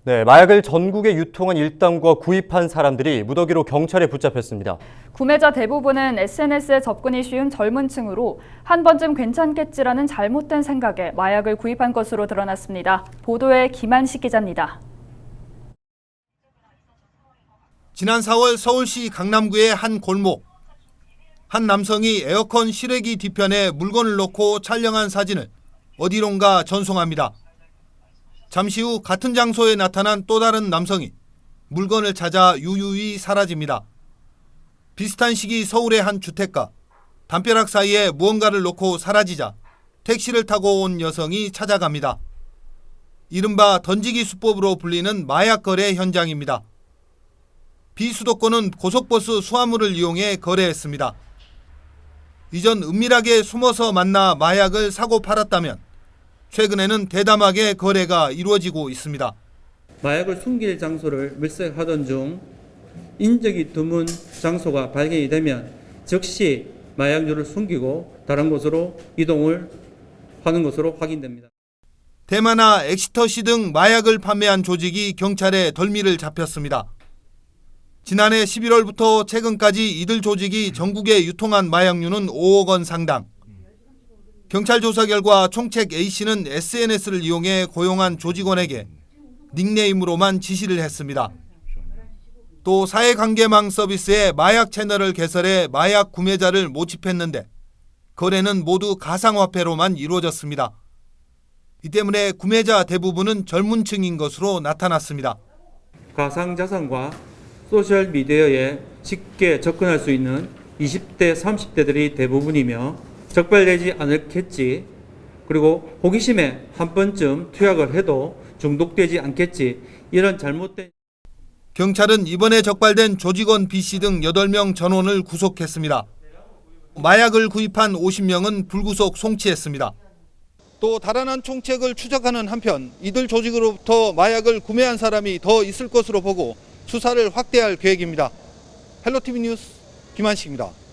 네, 마약을 전국에 유통한 일당과 구입한 사람들이 무더기로 경찰에 붙잡혔습니다. 구매자 대부분은 SNS에 접근이 쉬운 젊은 층으로 한 번쯤 괜찮겠지라는 잘못된 생각에 마약을 구입한 것으로 드러났습니다. 보도에 김한식 기자입니다. 지난 4월 서울시 강남구의 한 골목. 한 남성이 에어컨 실외기 뒤편에 물건을 놓고 촬영한 사진을 어디론가 전송합니다. 잠시 후 같은 장소에 나타난 또 다른 남성이 물건을 찾아 유유히 사라집니다. 비슷한 시기 서울의 한 주택가. 담벼락 사이에 무언가를 놓고 사라지자 택시를 타고 온 여성이 찾아갑니다. 이른바 던지기 수법으로 불리는 마약 거래 현장입니다. 비수도권은 고속버스 수화물을 이용해 거래했습니다. 이전 은밀하게 숨어서 만나 마약을 사고 팔았다면 최근에는 대담하게 거래가 이루어지고 있습니다. 마약을 숨길 장소를 밀색하던 중 인적이 드문 장소가 발견이 되면 즉시 마약류를 숨기고 다른 곳으로 이동을 하는 것으로 확인됩니다. 대마나 엑시터시 등 마약을 판매한 조직이 경찰에 덜미를 잡혔습니다. 지난해 11월부터 최근까지 이들 조직이 전국에 유통한 마약류는 5억 원 상당. 경찰 조사 결과 총책 A씨는 SNS를 이용해 고용한 조직원에게 닉네임으로만 지시를 했습니다. 또 사회관계망 서비스에 마약 채널을 개설해 마약 구매자를 모집했는데 거래는 모두 가상화폐로만 이루어졌습니다. 이 때문에 구매자 대부분은 젊은 층인 것으로 나타났습니다. 가상자산과 소셜미디어에 쉽게 접근할 수 있는 20대, 30대들이 대부분이며 적발되지 않겠지, 그리고 호기심에 한 번쯤 투약을 해도 중독되지 않겠지, 이런 잘못된. 경찰은 이번에 적발된 조직원 B씨 등 8명 전원을 구속했습니다. 마약을 구입한 50명은 불구속 송치했습니다. 또 달아난 총책을 추적하는 한편 이들 조직으로부터 마약을 구매한 사람이 더 있을 것으로 보고 수사를 확대할 계획입니다. 헬로티비 뉴스 김한식입니다.